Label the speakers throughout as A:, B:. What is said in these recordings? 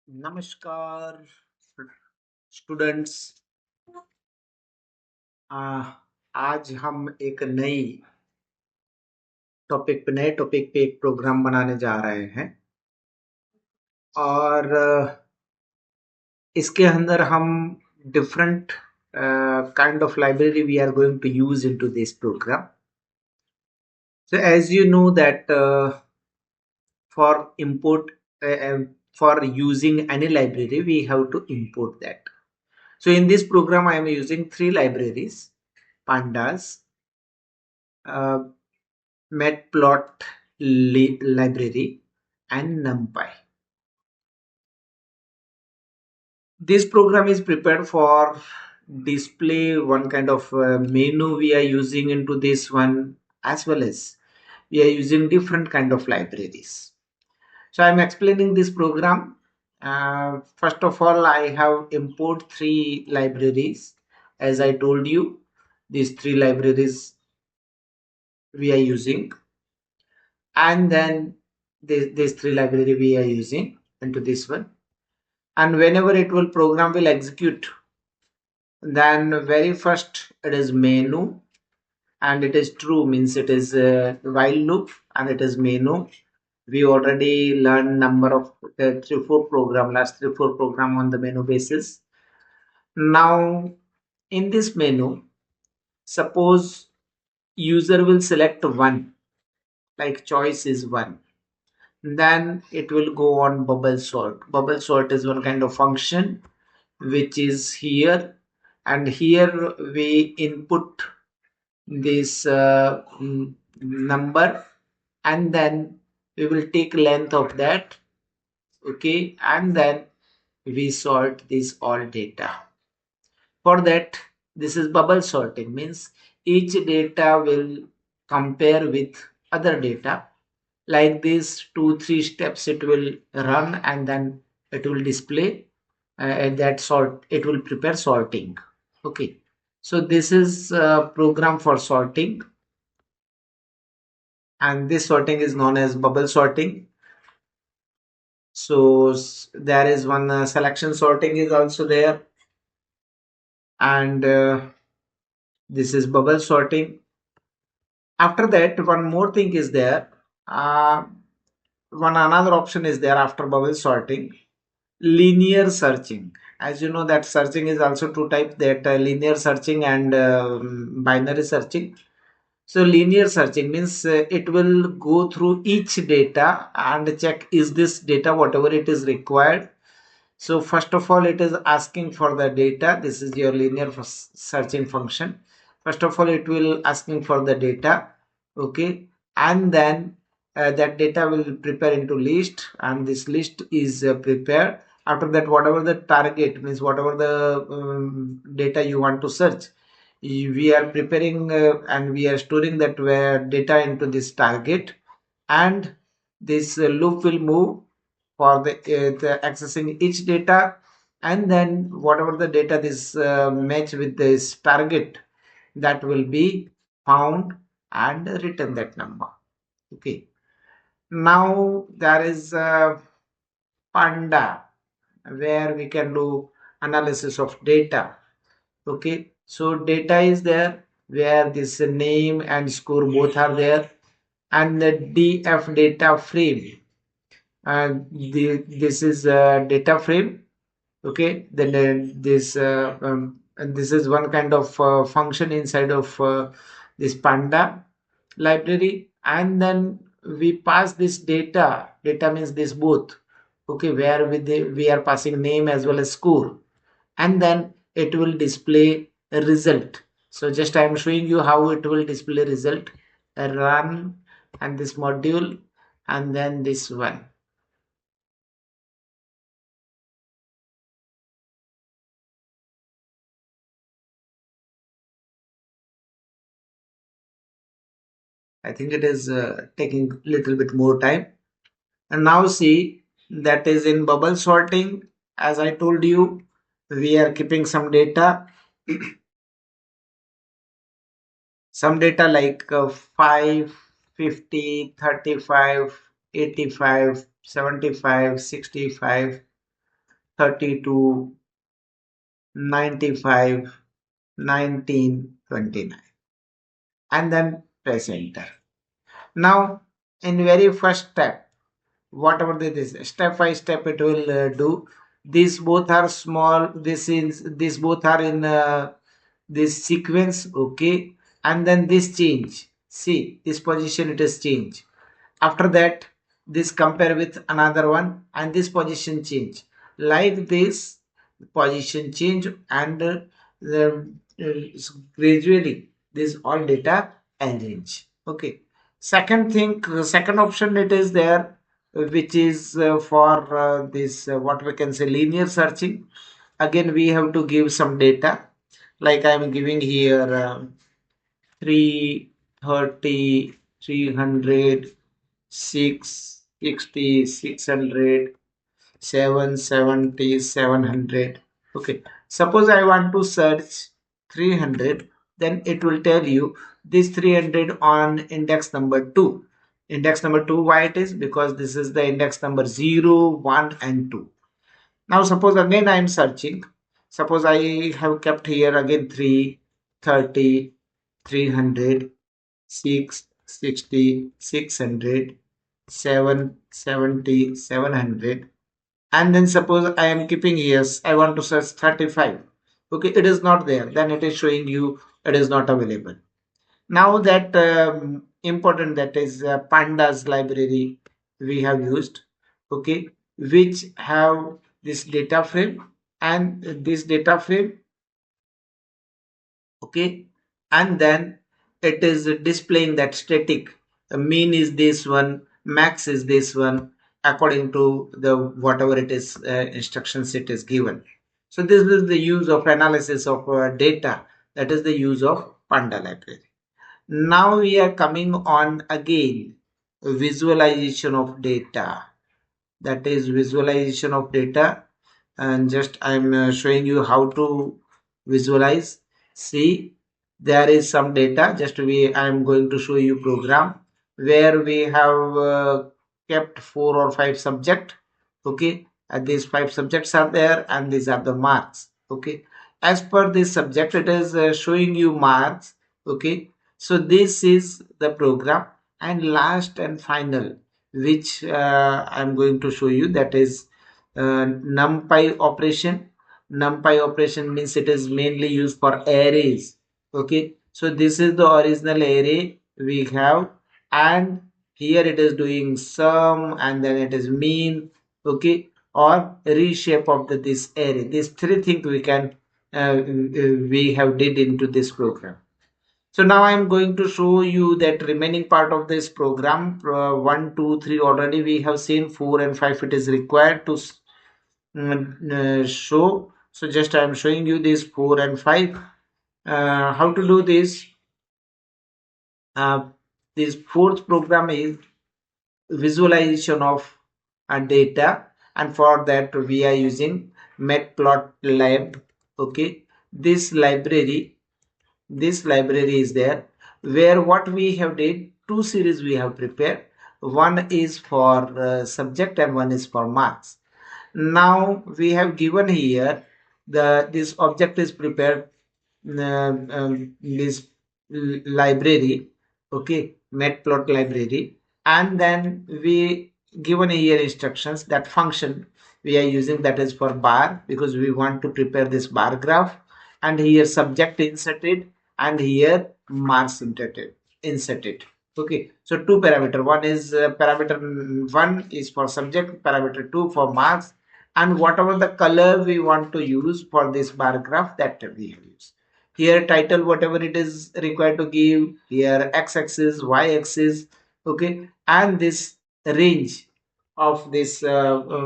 A: नमस्कार स्टूडेंट्स। आज हम एक नए टॉपिक पे एक प्रोग्राम बनाने जा रहे हैं और इसके अंदर हम different kind of library we are going to use into this program. So as you know that for import for using any library we have to import that. So in this program I am using three libraries: pandas, uh, matplot library, and numpy. This program is prepared for display one kind of menu we are using into this one, as well as we are using different kind of libraries. So I'm explaining this program. First of all, I have import three libraries. As I told you, these three libraries we are using, and then these three library we are using into this one. And whenever it will program will execute, then very first it is menu, and it is true means it is a while loop, and it is menu. We already learned number of last 3 4 program on the menu basis. Now in this menu, suppose user will select one, like choice is one, then it will go on bubble sort. Bubble sort is one kind of function which is here, and here we input this number, and then we will take length of that. Okay, and then we sort this all data. For that, this is bubble sorting, means each data will compare with other data. Like this 2 3 steps it will run, and then it will display that sort, it will prepare sorting. Okay, so this is a program for sorting, and this sorting is known as bubble sorting. So there is one selection sorting is also there, and this is bubble sorting. After that, one more thing is there. uh, One another option is there after bubble sorting: linear searching. As you know that searching is also two types, that linear searching and binary searching. So linear searching means it will go through each data and check is this data whatever it is required. So first of all it is asking for the data. This is your linear searching function. First of all it will asking for the data. Okay, and then that data will prepare into list, and this list is prepared. After that, whatever the target means, whatever the data you want to search, we are preparing and we are storing that data into this target, and this loop will move for the accessing each data, and then whatever the data this match with this target, that will be found and return that number. Okay, now there is panda, where we can do analysis of data. Okay, so data is there where this name and score both are there, and the df data frame, this is data frame. Okay, then and this is one kind of function inside of this panda library, and then we pass this data means this both. Okay, where we are passing name as well as score, and then it will display a result. So just I am showing you how it will display result. Run, and this module, and then this one. I think it is taking little bit more time. And now see, that is in bubble sorting. As I told you, we are keeping some data, some data like 5, 50, 35, 85, 75, 65. 32, 95, 19, 29, and then press enter. Now, in very first step, whatever this step by step it will do. These both are small. This both are in this sequence, okay, and then this change. See this position, it is change. After that, this compare with another one, and this position change. Like this, position change, and gradually this all data arrange. Okay. Second thing, second option it is there, which is for this what we can say linear searching. Again, we have to give some data. Like I am giving here 330, 300, 660, 600, 770, 700. Okay. Suppose I want to search 300, then it will tell you this 300 on index number 2. Index number 2, why it is? Because this is the index number 0, 1 and 2. Now suppose again I am searching. Suppose I have kept here again 330, 300, 660, 600, 770, 700, and then suppose I am keeping yes, I want to search 35. Okay, it is not there, then it is showing you it is not available. Now that important, that is pandas library we have used, okay, which have this data frame, and this data frame, okay, and then it is displaying that static mean is this one, max is this one, according to the whatever it is instructions it is given. So this is the use of analysis of data, that is the use of panda library. Now we are coming on again visualization of data, that is visualization of data, and just I'm showing you how to visualize. See, there is some data, just I'm going to show you program where we have kept 4 or 5 subject, okay, and these 5 subjects are there, and these are the marks, okay. As per this subject, it is showing you marks, okay. So this is the program, and last and final, which I'm going to show you, that is numpy operation. Numpy operation means it is mainly used for arrays, okay. So this is the original array we have, and here it is doing sum, and then it is mean, okay, or reshape of this array. These 3 things we can we have did into this program. So now I'm going to show you that remaining part of this program. 1, 2, 3 already we have seen. 4 and 5 it is required to show. So just I am showing you this 4 and 5. How to do this? This fourth program is visualization of data, and for that we are using matplotlib. Okay, this library is there, where what we have did, 2 series we have prepared. One is for subject and one is for marks. Now we have given here this object is prepared, this library, okay, matplot library, and then we given here instructions, that function we are using, that is for bar, because we want to prepare this bar graph, and here subject inserted, and here marks inserted. Okay, so 2 parameter, one is parameter 1 is for subject, parameter 2 for marks, and whatever the color we want to use for this bar graph, that we have used. Here title, whatever it is required to give, here x-axis, y-axis, okay, and this range of this graph,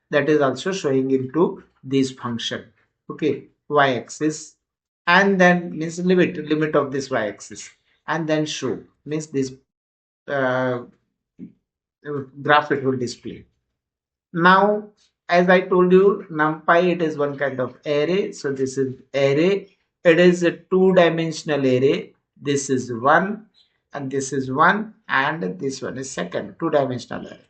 A: that is also showing into this function, okay, y-axis, and then means limit of this y-axis, and then show means this uh, graph it will display. Now, as I told you, NumPy, it is one kind of array. So this is array. It is a 2-dimensional array. This is 1, and this is 1, and this one is second 2-dimensional array.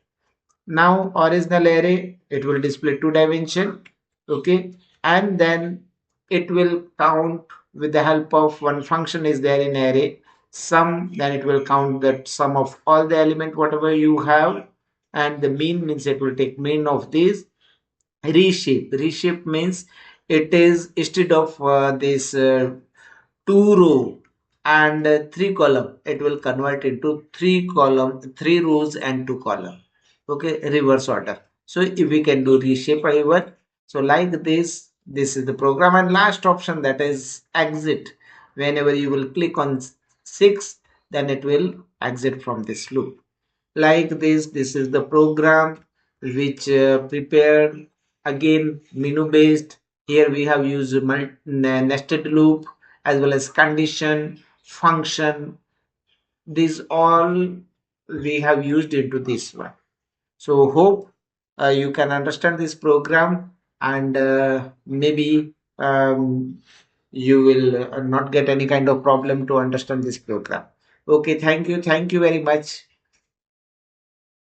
A: Now original array, it will display two dimension. Okay, and then it will count with the help of one function is there in array sum. Then it will count that sum of all the element whatever you have, and the mean means it will take mean of these. Reshape means it is instead of this two row and three column, it will convert into three column, three rows and two column. Okay, reverse order. So if we can do reshape even, so like this is the program. And last option, that is exit. Whenever you will click on 6, then it will exit from this loop. Like this is the program which prepared, again menu based. Here we have used nested loop as well as condition function. These all we have used into this one. So hope you can understand this program, and maybe you will not get any kind of problem to understand this program. Okay, thank you very much.